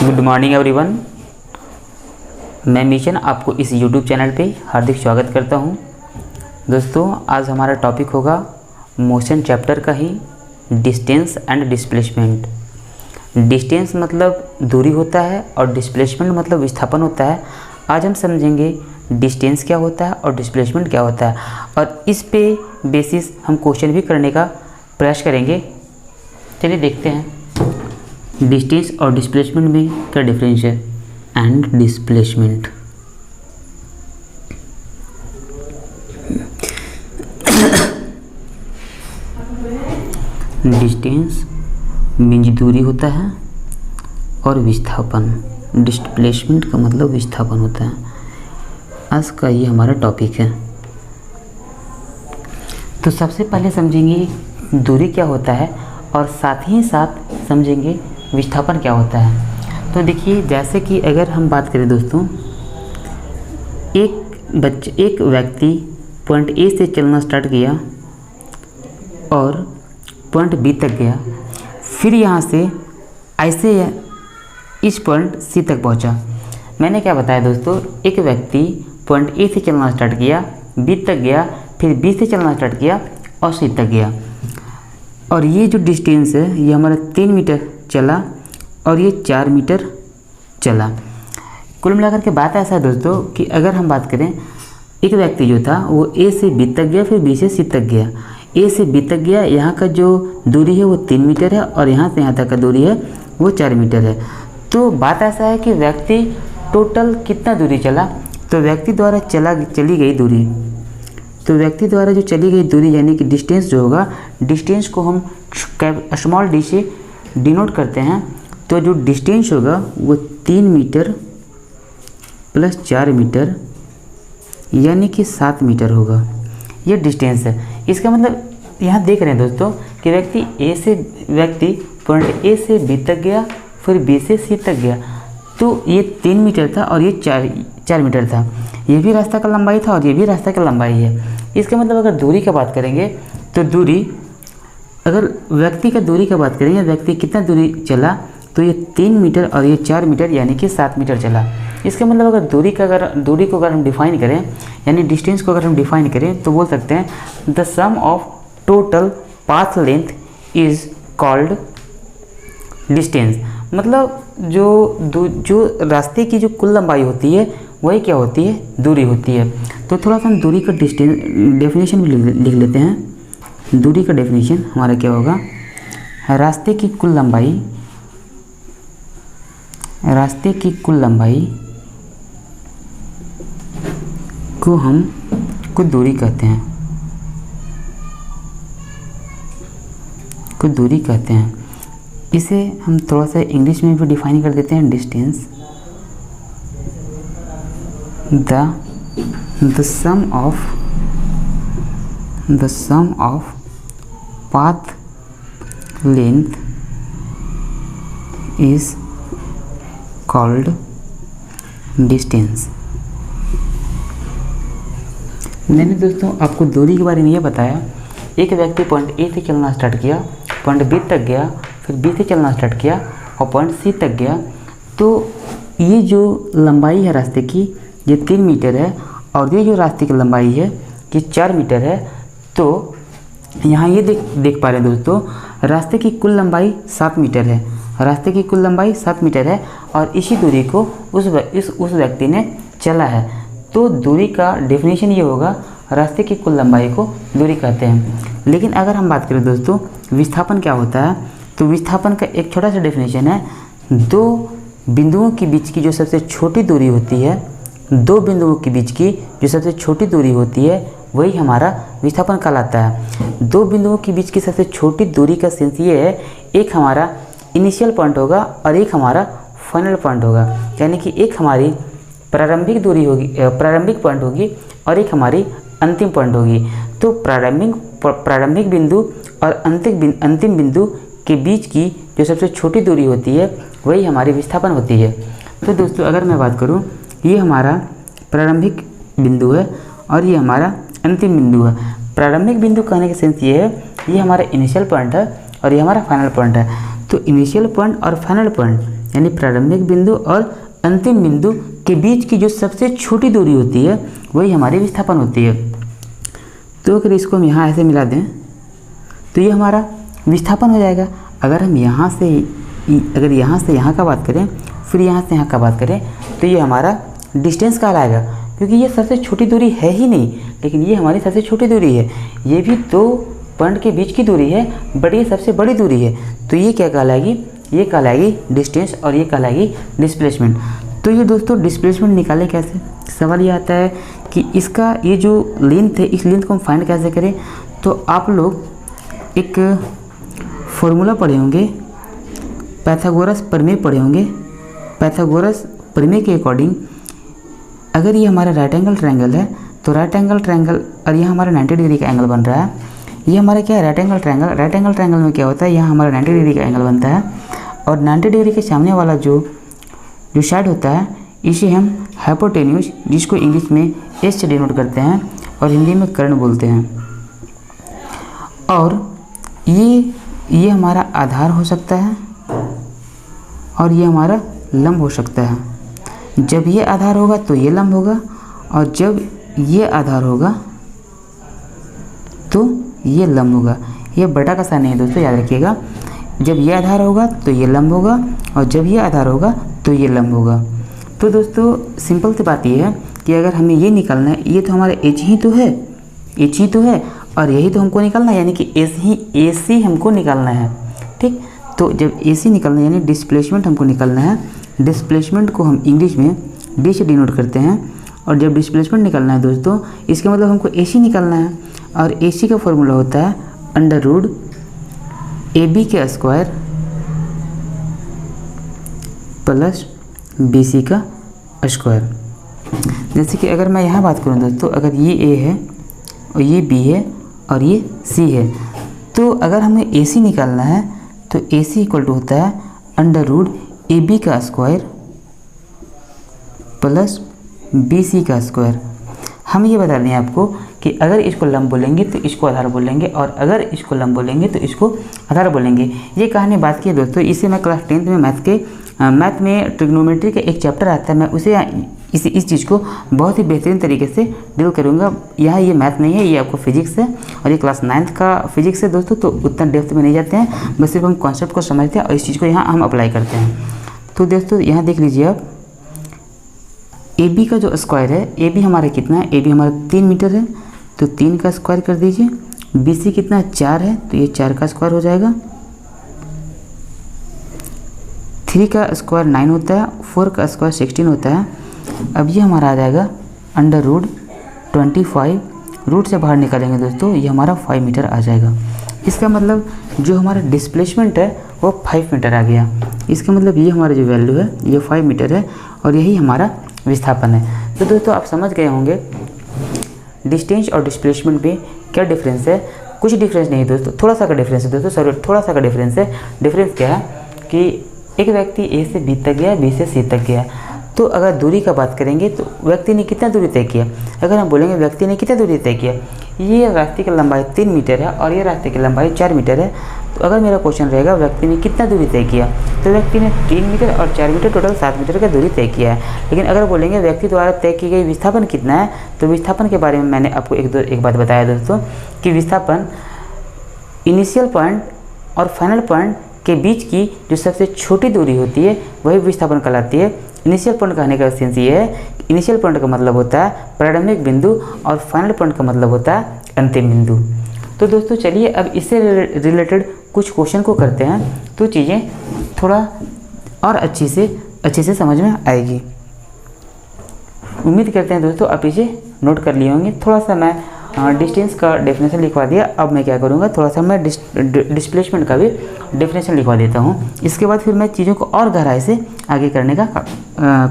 Good morning everyone. मैं mission आपको इस यूट्यूब चैनल पे हार्दिक स्वागत करता हूं। दोस्तों, आज हमारा टॉपिक होगा मोशन चैप्टर का ही डिस्टेंस एंड डिस्प्लेसमेंट। डिस्टेंस मतलब दूरी होता है और डिस्प्लेसमेंट मतलब विस्थापन होता है। आज हम समझेंगे डिस्टेंस क्या होता है और डिस्प्लेसमेंट क्या होता है, और इस पे बेसिस हम क्वेश्चन भी करने का प्रयास करेंगे। चलिए देखते हैं डिस्टेंस और डिस्प्लेसमेंट में क्या डिफरेंस है। एंड डिस्प्लेसमेंट, डिस्टेंस मीन्स दूरी होता है और विस्थापन, डिस्प्लेसमेंट का मतलब विस्थापन होता है। आज का ये हमारा टॉपिक है। तो सबसे पहले समझेंगे दूरी क्या होता है और साथ ही साथ समझेंगे विस्थापन क्या होता है। तो देखिए, जैसे कि अगर हम बात करें दोस्तों, एक व्यक्ति पॉइंट ए से चलना स्टार्ट किया और पॉइंट बी तक गया, फिर यहाँ से ऐसे इस पॉइंट सी तक पहुँचा। मैंने क्या बताया दोस्तों, एक व्यक्ति पॉइंट ए से चलना स्टार्ट किया, बी तक गया, फिर बी से चलना स्टार्ट किया और सी तक गया। और ये जो डिस्टेंस है ये हमारा 3 मीटर चला और ये 4 मीटर चला। कुल मिलाकर के बात ऐसा है दोस्तों कि अगर हम बात करें, एक व्यक्ति जो था वो ए से बी तक गया, फिर बी से सी तक गया। ए से बी तक गया, यहाँ का जो दूरी है वो 3 मीटर है और यहाँ से यहाँ तक का दूरी है वो 4 मीटर है। तो बात ऐसा है कि व्यक्ति टोटल कितना दूरी चला, तो व्यक्ति द्वारा चली गई दूरी, तो व्यक्ति द्वारा जो चली गई दूरी यानी कि डिस्टेंस जो होगा, डिस्टेंस को हम स्मॉल डी से डिनोट करते हैं। तो जो डिस्टेंस होगा वो 3 मीटर प्लस 4 मीटर यानी कि 7 मीटर होगा। ये डिस्टेंस है। इसका मतलब यहाँ देख रहे हैं दोस्तों कि व्यक्ति पॉइंट ए से बी तक गया, फिर बी से सी तक गया। तो ये 3 मीटर था और ये 4 मीटर था। ये भी रास्ता का लंबाई था और ये भी रास्ता का लंबाई है। इसका मतलब अगर दूरी का बात करेंगे तो अगर व्यक्ति का दूरी का बात करेंगे, व्यक्ति कितना दूरी चला, तो ये 3 मीटर और ये 4 मीटर यानी कि 7 मीटर चला। इसका मतलब अगर दूरी को अगर हम डिफाइन करें, यानी डिस्टेंस को अगर हम डिफाइन करें, तो बोल सकते हैं the sum of total path length is called distance. मतलब जो रास्ते की जो कुल लंबाई होती है वही क्या होती है, दूरी होती है। तो थोड़ा सा हम दूरी का डेफिनेशन भी लिख लेते हैं। दूरी का डेफिनेशन हमारा क्या होगा, रास्ते की कुल लंबाई को हम दूरी कहते हैं। इसे हम थोड़ा सा इंग्लिश में भी डिफाइन कर देते हैं। Distance the sum of path length is called distance। मैंने दोस्तों आपको दूरी के बारे में ये बताया, एक व्यक्ति पॉइंट ए से चलना स्टार्ट किया, पॉइंट बी तक गया, फिर बी से चलना स्टार्ट किया और पॉइंट सी तक गया। तो ये जो लंबाई है रास्ते की, ये 3 मीटर है और ये जो रास्ते की लंबाई है ये 4 मीटर है। तो यहाँ ये देख पा रहे हैं दोस्तों, रास्ते की कुल लंबाई 7 मीटर है, रास्ते की कुल लंबाई 7 मीटर है और इसी दूरी को उस व्यक्ति ने चला है। तो दूरी का डेफिनेशन ये होगा, रास्ते की कुल लंबाई को दूरी कहते हैं। लेकिन अगर हम बात करें दोस्तों विस्थापन क्या होता है, तो विस्थापन का एक छोटा सा डेफिनेशन है, दो बिंदुओं के बीच की जो सबसे छोटी दूरी होती है, वही हमारा विस्थापन कहलाता है। 2 बिंदुओं के बीच की सबसे छोटी दूरी का सेंस ये है, एक हमारा इनिशियल पॉइंट होगा और एक हमारा फाइनल पॉइंट होगा। यानी कि एक हमारी प्रारंभिक पॉइंट होगी और एक हमारी अंतिम पॉइंट होगी। तो प्रारंभिक बिंदु और अंतिम बिंदु के बीच की जो सबसे छोटी दूरी होती है वही हमारी विस्थापन होती है। तो दोस्तों अगर मैं बात करूं, ये हमारा प्रारंभिक बिंदु है और ये हमारा अंतिम बिंदु है। प्रारंभिक बिंदु कहने का सेंस ये है, ये हमारा इनिशियल पॉइंट है और ये हमारा फाइनल पॉइंट है। तो इनिशियल पॉइंट और फाइनल पॉइंट यानी प्रारंभिक बिंदु और अंतिम बिंदु के बीच की जो सबसे छोटी दूरी होती है वही हमारी विस्थापन होती है। तो अगर इसको हम यहाँ ऐसे मिला दें तो ये हमारा विस्थापन हो जाएगा। अगर हम यहाँ से यहाँ का बात करें, फिर यहाँ से यहाँ का बात करें, तो ये हमारा डिस्टेंस कहलाएगा, क्योंकि ये सबसे छोटी दूरी है ही नहीं, लेकिन ये हमारी सबसे छोटी दूरी है। ये भी दो पॉइंट के बीच की दूरी है, बट ये सबसे बड़ी दूरी है, तो ये क्या कहलाएगी? ये कहलाएगी डिस्टेंस और ये कहलाएगी डिस्प्लेसमेंट। तो ये दोस्तों डिस्प्लेसमेंट निकाले कैसे? सवाल ये आता है कि इसका ये जो लेंथ है, इस लेंथ को हम फाइंड कैसे करें? तो आप लोग एक फॉर्मूला पढ़े होंगे, पाइथागोरस प्रमेय पढ़े होंगे। पाइथागोरस प्रमेय के अकॉर्डिंग अगर ये हमारा राइट एंगल ट्रायंगल है, तो राइट एंगल ट्रायंगल और ये हमारा 90 डिग्री का एंगल बन रहा है। ये हमारा क्या है? Right angle triangle. Right angle triangle में क्या होता है? यहाँ हमारा 90 डिग्री का एंगल बनता है, और 90 डिग्री के सामने वाला जो साइड होता है, इसे हम हाइपोटेन्यूज, जिसको इंग्लिश में एस से डिनोट करते हैं और हिंदी में कर्ण बोलते हैं। और ये हमारा आधार हो सकता है और ये हमारा लंब हो सकता है। जब ये आधार होगा तो ये लंब होगा, और जब ये आधार होगा तो ये लंब होगा। ये बटा का साइन नहीं है दोस्तों, याद रखिएगा। जब ये आधार होगा तो ये लंब होगा, और जब ये आधार होगा तो ये लंब होगा। तो दोस्तों सिंपल सी बात ये है कि अगर हमें ये निकालना है, ये तो हमारा एच ही तो है और यही तो हमको निकालना है, यानी कि AC हमको निकालना है। ठीक, तो जब AC निकालना है यानी डिस्प्लेसमेंट हमको निकालना है। डिस्प्लेसमेंट को हम इंग्लिश में D से डिनोट करते हैं, और जब डिस्प्लेसमेंट निकालना है दोस्तों, इसका मतलब हमको AC निकालना है, और AC का फॉर्मूला होता है अंडर रूट AB का स्क्वायर प्लस BC का स्क्वायर। जैसे कि अगर मैं यहाँ बात करूँ दोस्तों, अगर ये A है और ये B है और ये C है, तो अगर हमें AC निकालना है तो AC इक्वल टू होता है अंडर रूट AB का स्क्वायर प्लस BC का स्क्वायर। हम ये बता दें आपको कि अगर इसको लंब बोलेंगे तो इसको आधार बोलेंगे, और अगर इसको लंब बोलेंगे तो इसको आधार बोलेंगे। ये कहानी बात की है दोस्तों, इसे मैं क्लास 10th में मैथ में ट्रिग्नोमेट्री का एक चैप्टर आता है, मैं उसे इस चीज़ को बहुत ही बेहतरीन तरीके से डील करूँगा। यहाँ ये मैथ नहीं है, ये आपको फिजिक्स है, और ये क्लास 9th का फिजिक्स है दोस्तों, तो उतना डेप्थ में नहीं जाते हैं, बस सिर्फ हम कॉन्सेप्ट को समझते हैं और इस चीज़ को यहाँ हम अप्लाई करते हैं। तो दोस्तों यहाँ देख लीजिए आप, AB का जो स्क्वायर है, AB हमारा कितना है? AB हमारा 3 मीटर है, तो 3 का स्क्वायर कर दीजिए। BC कितना है? 4 है, तो ये 4 का स्क्वायर हो जाएगा। 3 का स्क्वायर 9 होता है, 4 का स्क्वायर 16 होता है। अब ये हमारा आ जाएगा अंडर रूट 25, रूट से बाहर निकालेंगे दोस्तों, ये हमारा 5 मीटर आ जाएगा। इसका मतलब जो हमारा डिस्प्लेसमेंट है वो 5 मीटर आ गया। इसका मतलब ये हमारा जो वैल्यू है ये 5 मीटर है, और यही हमारा विस्थापन है। तो दोस्तों आप समझ गए होंगे डिस्टेंस और डिस्प्लेसमेंट में क्या डिफरेंस है। कुछ डिफरेंस नहीं दोस्तों, थोड़ा सा का डिफरेंस है दोस्तों, सॉरी थोड़ा सा का डिफरेंस है। डिफरेंस क्या है कि एक व्यक्ति A से B तक गया, B से C तक गया, तो अगर दूरी का बात करेंगे तो व्यक्ति ने कितना दूरी तय किया। अगर हम बोलेंगे व्यक्ति ने कितना दूरी तय किया, ये रास्ते की लंबाई 3 मीटर है और ये रास्ते की लंबाई 4 मीटर है, तो अगर मेरा क्वेश्चन रहेगा व्यक्ति ने कितना दूरी तय किया, तो व्यक्ति ने 3 मीटर और 4 मीटर टोटल 7 मीटर का दूरी तय किया है। लेकिन अगर बोलेंगे व्यक्ति द्वारा तय की गई विस्थापन कितना है, तो विस्थापन के बारे में मैंने आपको एक बात बताया दोस्तों कि विस्थापन इनिशियल पॉइंट और फाइनल पॉइंट के बीच की जो सबसे छोटी दूरी होती है वही विस्थापन कहलाती है। इनिशियल पॉइंट कहने का सेंस ये है, इनिशियल पॉइंट का मतलब होता है प्रारंभिक बिंदु और फाइनल पॉइंट का मतलब होता है अंतिम बिंदु। तो दोस्तों चलिए अब इससे रिलेटेड कुछ क्वेश्चन को करते हैं, तो चीज़ें थोड़ा और अच्छे से समझ में आएगी। उम्मीद करते हैं दोस्तों आप इसे नोट कर लिए होंगे। थोड़ा सा मैं डिस्टेंस का डेफिनेशन लिखवा दिया, अब मैं क्या करूँगा थोड़ा सा मैं डिस्प्लेसमेंट का भी डेफिनेशन लिखवा देता हूँ। इसके बाद फिर मैं चीज़ों को और गहराई से आगे करने का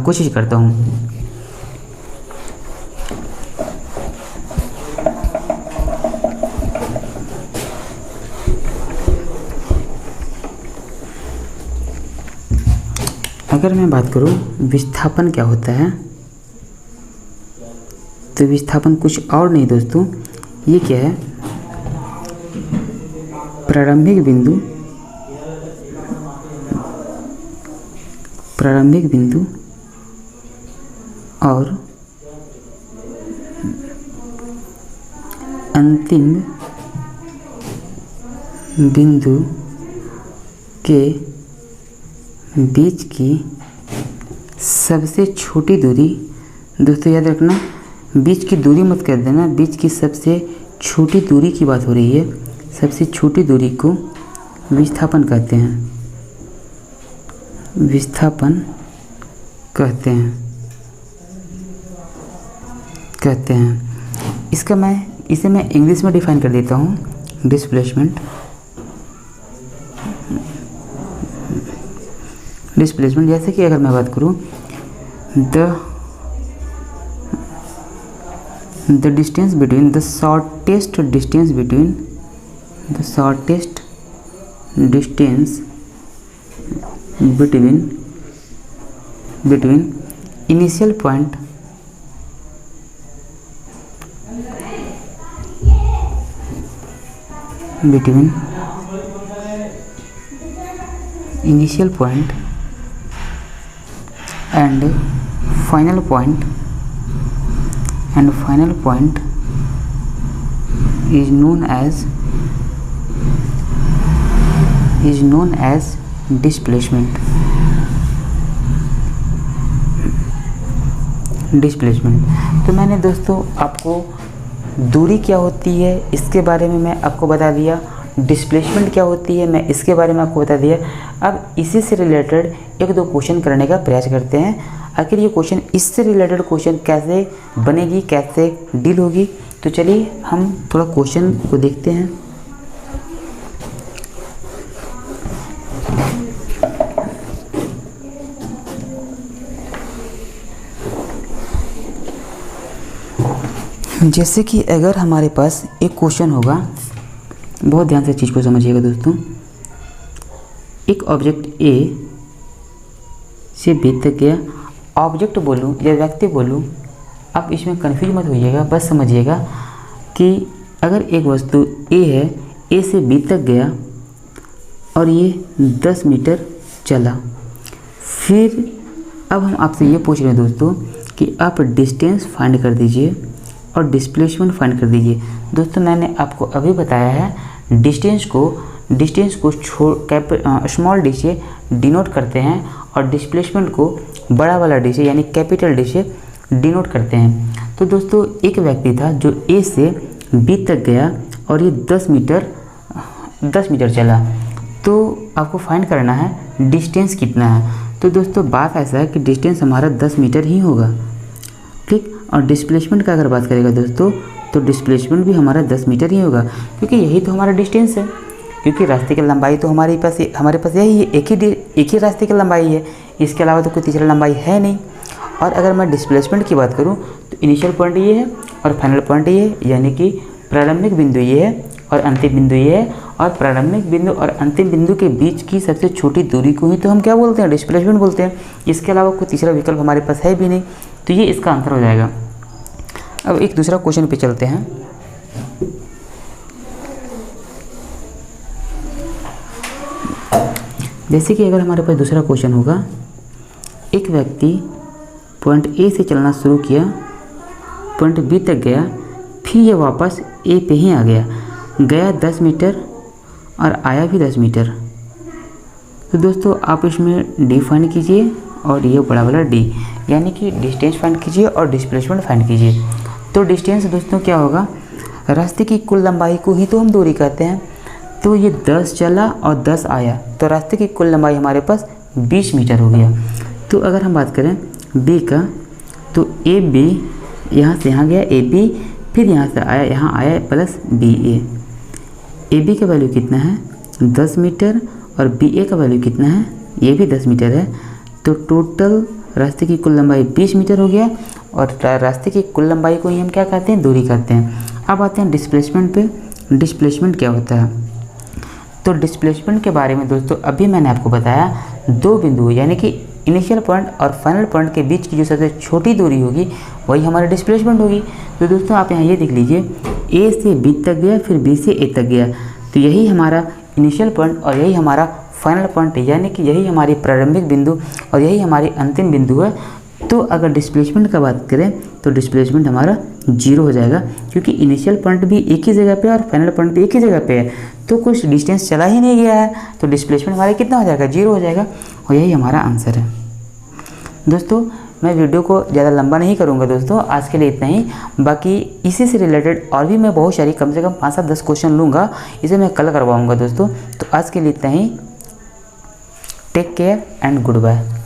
कोशिश करता हूँ। अगर मैं बात करूँ विस्थापन क्या होता है, तो विस्थापन कुछ और नहीं दोस्तों, ये क्या है, प्रारंभिक बिंदु प्रारंभिक बिंदु और अंतिम बिंदु के बीच की सबसे छोटी दूरी, दोस्तों याद रखना बीच की दूरी मत कर देना, बीच की सबसे छोटी दूरी की बात हो रही है। सबसे छोटी दूरी को विस्थापन कहते हैं, विस्थापन कहते हैं। इसे मैं इंग्लिश में डिफाइन कर देता हूँ, डिस्प्लेसमेंट। जैसे कि अगर मैं बात करूँ the distance between the shortest distance between initial point and final point is known as displacement। तो मैंने दोस्तों आपको दूरी क्या होती है इसके बारे में मैं आपको बता दिया, डिस्प्लेसमेंट क्या होती है मैं इसके बारे में आपको बता दिया। अब इसी से रिलेटेड एक दो क्वेश्चन करने का प्रयास करते हैं। आखिर ये क्वेश्चन, इससे रिलेटेड क्वेश्चन कैसे बनेगी, कैसे डील होगी, तो चलिए हम थोड़ा क्वेश्चन को देखते हैं। जैसे कि अगर हमारे पास एक क्वेश्चन होगा, बहुत ध्यान से चीज़ को समझिएगा दोस्तों। एक ऑब्जेक्ट ए से बी तक गया, ऑब्जेक्ट बोलूँ या व्यक्ति बोलूँ, आप इसमें कन्फ्यूज मत होइएगा, बस समझिएगा कि अगर एक वस्तु ए है, ए से बी तक गया और ये 10 मीटर चला, फिर अब हम आपसे ये पूछ रहे हैं दोस्तों कि आप डिस्टेंस फाइंड कर दीजिए और डिस्प्लेसमेंट फाइंड कर दीजिए। दोस्तों मैंने आपको अभी बताया है डिस्टेंस को स्मॉल डी से डिनोट करते हैं और डिस्प्लेसमेंट को बड़ा वाला डी से यानी कैपिटल डी से डिनोट करते हैं। तो दोस्तों एक व्यक्ति था जो ए से बी तक गया और ये 10 मीटर चला, तो आपको फाइंड करना है डिस्टेंस कितना है। तो दोस्तों बात ऐसा है कि डिस्टेंस हमारा 10 मीटर ही होगा, ठीक। और डिस्प्लेसमेंट का अगर बात करेगा दोस्तों तो डिस्प्लेसमेंट भी हमारा 10 मीटर ही होगा, क्योंकि यही तो हमारा डिस्टेंस है, क्योंकि रास्ते की लंबाई तो हमारे पास यही है, एक ही रास्ते की लंबाई है, इसके अलावा तो कोई तीसरा लंबाई है नहीं। और अगर मैं डिस्प्लेसमेंट की बात करूं तो इनिशियल पॉइंट ये है और फाइनल पॉइंट ये है, यानी कि प्रारंभिक बिंदु ये है और अंतिम बिंदु ये है, और प्रारंभिक बिंदु और अंतिम बिंदु के बीच की सबसे छोटी दूरी को ही तो हम क्या बोलते हैं, डिस्प्लेसमेंट बोलते हैं। इसके अलावा कोई तीसरा विकल्प हमारे पास है भी नहीं, तो ये इसका आंसर हो जाएगा। अब एक दूसरा क्वेश्चन पे चलते हैं। जैसे कि अगर हमारे पास दूसरा क्वेश्चन होगा, एक व्यक्ति पॉइंट ए से चलना शुरू किया, पॉइंट बी तक गया, फिर ये वापस ए पे ही आ गया 10 मीटर और आया भी 10 मीटर। तो दोस्तों आप इसमें डी फाइंड कीजिए और ये बड़ा वाला डी, यानी कि डिस्टेंस फाइंड कीजिए और डिस्प्लेसमेंट फाइंड कीजिए। तो डिस्टेंस दोस्तों क्या होगा, रास्ते की कुल लंबाई को ही तो हम दूरी कहते हैं। तो ये 10 चला और 10 आया, तो रास्ते की कुल लंबाई हमारे पास 20 मीटर हो गया। तो अगर हम बात करें बी का, तो ए बी यहाँ से यहाँ गया, ए बी फिर यहाँ से आया, यहाँ आया प्लस बी ए बी का वैल्यू कितना है 10 मीटर और बी ए का वैल्यू कितना है, ये भी 10 मीटर है। तो टोटल रास्ते की कुल लंबाई 20 मीटर हो गया, और रास्ते की कुल लंबाई को ही हम क्या कहते हैं, दूरी कहते हैं। अब आते हैं डिस्प्लेसमेंट पे। डिस्प्लेसमेंट क्या होता है, तो डिस्प्लेसमेंट के बारे में दोस्तों अभी मैंने आपको बताया, दो बिंदु यानी कि इनिशियल पॉइंट और फाइनल पॉइंट के बीच की जो सबसे छोटी दूरी होगी वही हमारी डिस्प्लेसमेंट होगी। तो दोस्तों आप यहाँ ये देख लीजिए, ए से बी तक गया, फिर बी से ए तक गया, तो यही हमारा इनिशियल पॉइंट और यही हमारा फाइनल पॉइंट है, यानी कि यही हमारी प्रारंभिक बिंदु और यही हमारी अंतिम बिंदु है। तो अगर डिस्प्लेसमेंट का बात करें तो डिस्प्लेसमेंट हमारा 0 हो जाएगा, क्योंकि इनिशियल पॉइंट भी एक ही जगह पे है और फाइनल पॉइंट भी एक ही जगह पे है, तो कुछ डिस्टेंस चला ही नहीं गया है, तो डिस्प्लेसमेंट हमारा कितना हो जाएगा, 0 हो जाएगा, और यही हमारा आंसर है। दोस्तों मैं वीडियो को ज़्यादा लंबा नहीं करूँगा दोस्तों, आज के लिए इतना ही। बाकी इसी से रिलेटेड और भी मैं बहुत सारी कम से कम 5-7-10 क्वेश्चन लूँगा, इसे मैं कल करवाऊँगा दोस्तों। तो आज के लिए इतना ही। Take care and good bye.